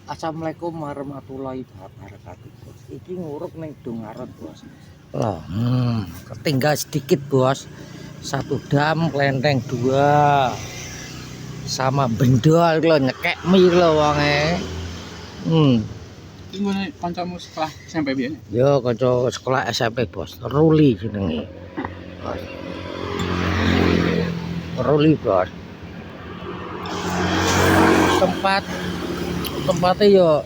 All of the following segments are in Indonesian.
Assalamualaikum warahmatullahi wabarakatuh, bos. Iki nguruk ning Dongaret, bos. Loh, ketinggal sedikit, bos. 1 dam, kelenteng 2, sama bendol lho, nyekek mie lho wonge. Iki ngene kancamu sekolah SMP biyen? Yo, kanca sekolah SMP, bos. Ruli jenenge. Bos. Ruli, bos. Tempatnya yo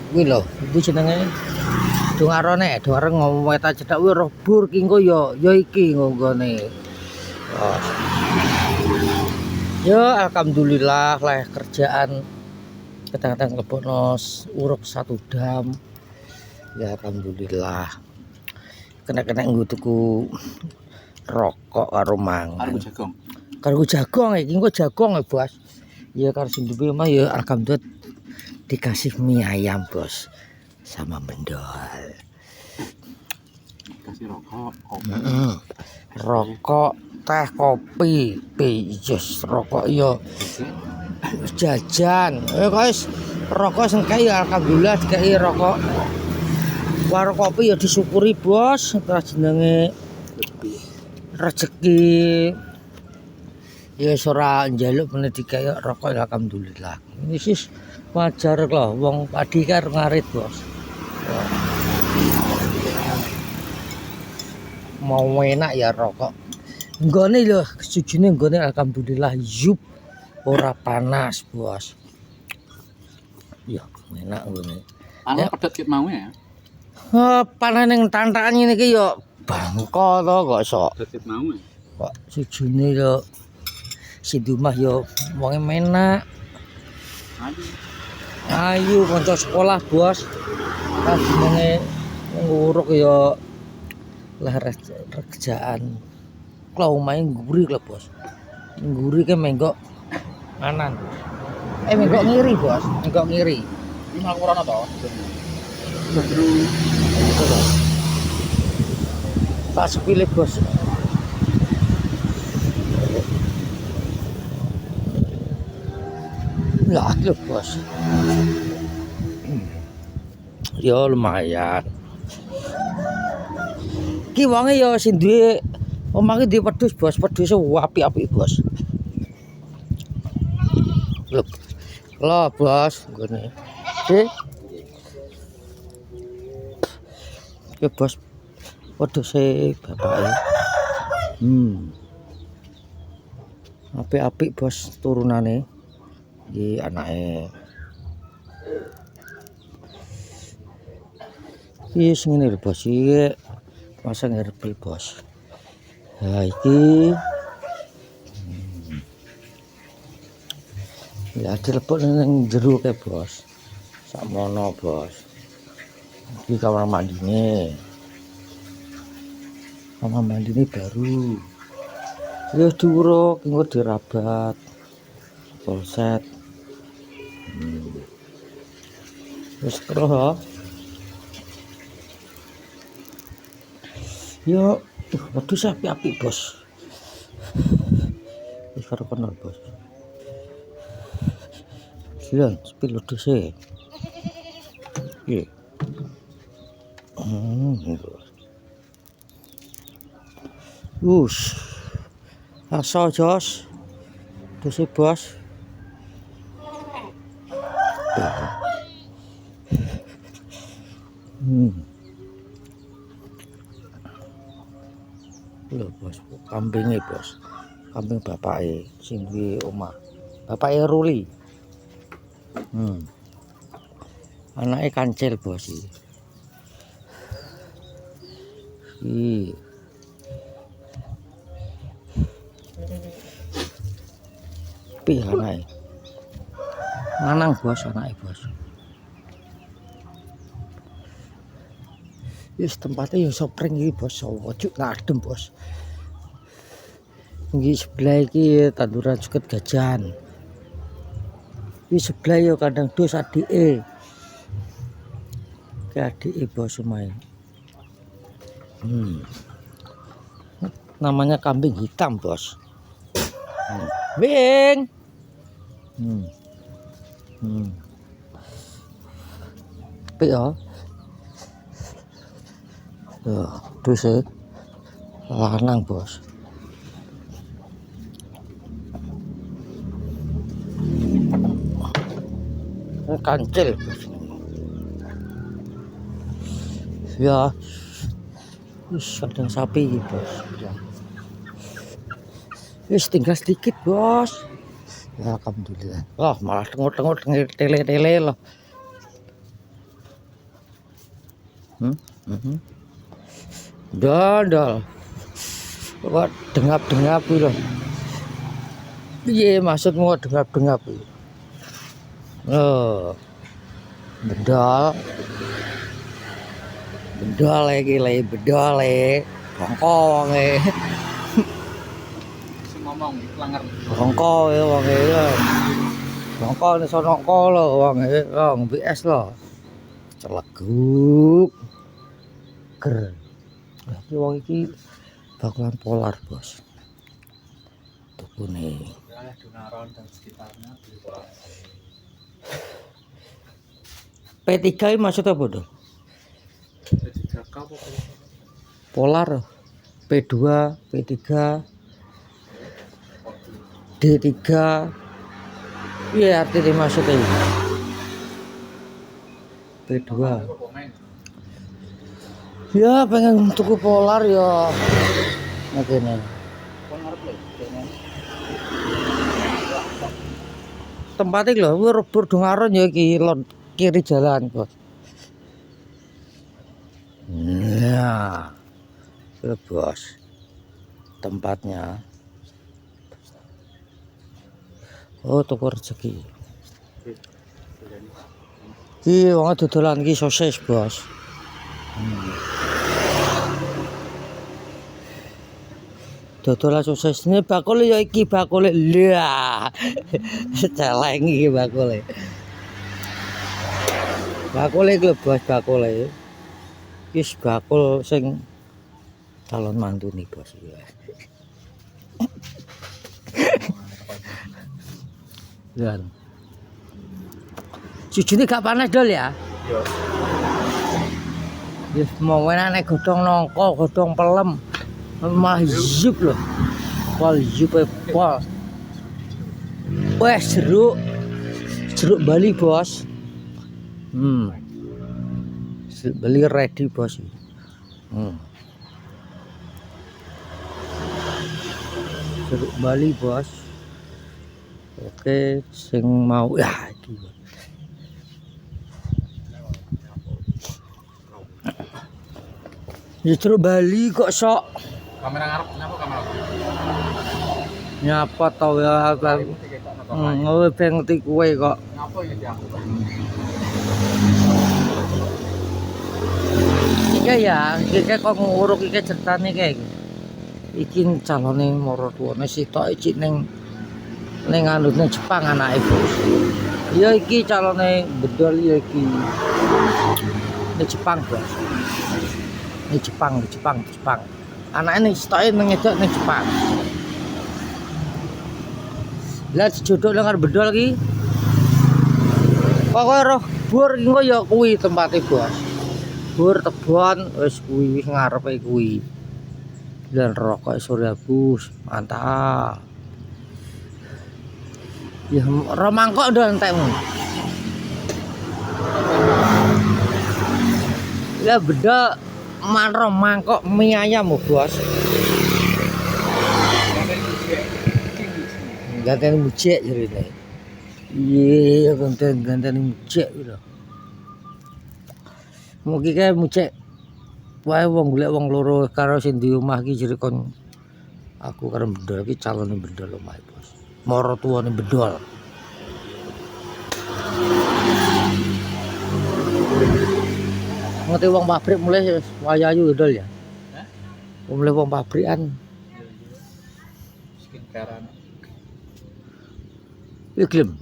kuwi lho, iki jenenge Dongarone, Dongareng ngomong weta cedhak kuwi roh bur ki engko yo iki nggone. Yo alhamdulillah lah kerjaan kadang-kadang lebokno uruk 1 dam. Ya alhamdulillah. Kena-kena nggo tuku rokok karo mangan. Karo jagong. Karo jagong iki engko jagong ya, Bos. Ya karo sindupe mah ya alhamdulillah dikasih mie ayam, bos, sama mendol. Kasih rokok, kopi. Rokok, teh, kopi, pijus, rokok yo jajan. Guys, rokok sengkai alhamdulillah dikai rokok. Warung kopi ya disyukuri, bos. Terus jenenge rezeki. Ya ora njaluk meneh dikai rokok alhamdulillah. Ini sih wajar loh, wong padi kan ngarit, bos. Mau enak ya rokok. Nggone lho, sujune nggone alhamdulillah yup, ora panas, bos. Ya, enak nggone. Anu pedet ket mau ya. Panas ning tantakan ngene iki yo bangko to kok sok. Pedet ket mau ya. Kok sujune yo sidumah yo wonge menak. Ayu kanca sekolah, bos. Kan jenenge nguruk ya lah kerjaan. Kalau main guri lah, bos. Guri ke menggok kanan. Menggok ngiri, bos. Menggok ngiri. Iki mau ora to. Tak sepilih, bos. Ya, lho, bos. Ya lumayan. Ki wonge ya sing duwe omah ki duwe wedhus, bos. Wedhuse apik-apik, bos. Lho, bos, ngene. Ya, bos. Wedhuse bapake. Apik-apik, bos, turunane. Iki anake. Iki sing ngene lho, bos. Iki masang herbal, bos. Nah, iki ya dilebok ning jero ke, bos. Sakmono, bos. Iki kamar mandine. Kamar mandine baru. Ya diuruk, engko dirabat. Polset. Wis kero. Yo, wedhus apik-apik, bos. Wis karo kono, bos. Silan, sepil wedhuse. Iki. Asa, Jos. Wedhuse, bos. Lho, bos, kambinge, bos. Kambing bapake sing duwe omah. Bapake Ruli. Anake kancil, bos iki. Pi anake. Lanang, bos, anake, bos. Wis tempatnya ya sopring iki, bos. Ojuk ngadem, bos. Iki sebelah iki tanduran suket gajan. Iki sebelah ya kandang dos adike. Ke adike, bos, omahe. Namanya kambing hitam, bos. Bing. apik ya. Yo, dus lanang, Bos. Kancil, Bos. Ya. Wis kadang sapi iki, Bos. Wis tinggal sedikit, Bos. Ya, alhamdulillah. Wah, malah tengok-tengok tele-tele loh. Dol. Kok dengap-dengap iki lho. Piye maksudmu kok dengap-dengap iki? Oh. Bedol. Bedol iki le, bedol e. Bongko wonge. Sing ngomong langer. Bongko e wonge lho. Bongko nek sono lho wonge, wong BS lho. Celeguk. Ger. Lah iki wong iki bakalan polar, Bos. Tukune. Wilayah Dunaron dan sekitarnya beli polar. P3 maksud apa, Dong? P3K apa? Polar. P2, P3, D3. Iya artinya maksudnya ini. P2. Ya pengen tuku polar ya. Ngene. Tempatnya lho, Rebur Dungaron ya iki kiri jalan, Bos. Nah. Itu, Bos. Tempatnya. Oh, tuku rezeki. Iki wong dodolan iki sosis, Bos. Dodolan sosis ini bakule ya iki bakule. Lah. Celeng iki bakule. Bakule iki lho, Bos, bakule. Wis bakul sing calon mantu nih, Bos. Ya. Jujune gak panas dol ya? Yo. Wis mau enake godhong nangka, godhong pelem. Malah yup lho. Pol yup pol. Wes jeruk. Jeruk Bali, Bos. Jeruk Bali ready, Bos. Jeruk Bali, Bos. Oke, sing mau ya iki. Jeruk Bali kok sok Kamera ngarep nyapa kamera? nyapa tau ya aku. Ngowe ben ngerti kowe kok. Nyapa iki di aku. Iki ya, iki kok nguruk iki ceritane kae iki. Iki calone maratuwane sitok iki ning anu ning Jepang anake, Bos. Ya iki calone bedol ya iki. Ning Jepang, Bos. Ning Jepang. Anake ning sitoke ning edok ning Jepang. Lah dijodoh nang bedol iki. Kok roh bur iki ya kuwi tempate, Bos. Bur tebon wis kuwi ngarepe kuwi. Dan rokok Surya Bus, mantap. Ya romangkok ndak entekmu. Ya beda manro mangkok mie ayam, Bos. Ganteng mujek jarine. Iya, ganteng mujek lho. Mugi kae mujek. Wae wong golek wong loro karo sing di omah iki jere kon aku karo bedol iki calone bedol omahe, Bos. Mara tuwane bedol. Ngerti wong pabrik mulai wayayu bedol ya. Hah? Mulai wong pabrikan. Skincarean. Iklim.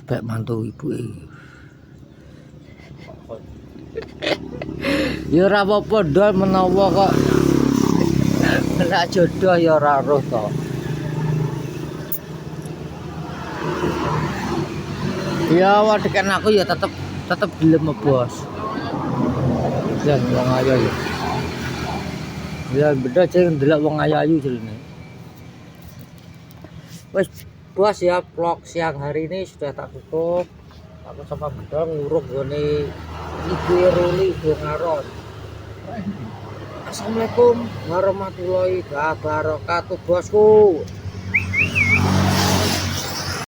Baik mantu ibuke. Ya ora apa-apa dol menawa kok nek jodoh ya ora roh to. Ya wadekan aku ya tetep gelem bos. Jan wong ayu ya. Ya beda ceng ndelok wong ayu jerene. Wes bos ya vlog siang hari ini sudah tak tutup. Aku sama Bedong nguruk gone Ibu Ruli Ngaron. Assalamualaikum warahmatullahi wabarakatuh bosku.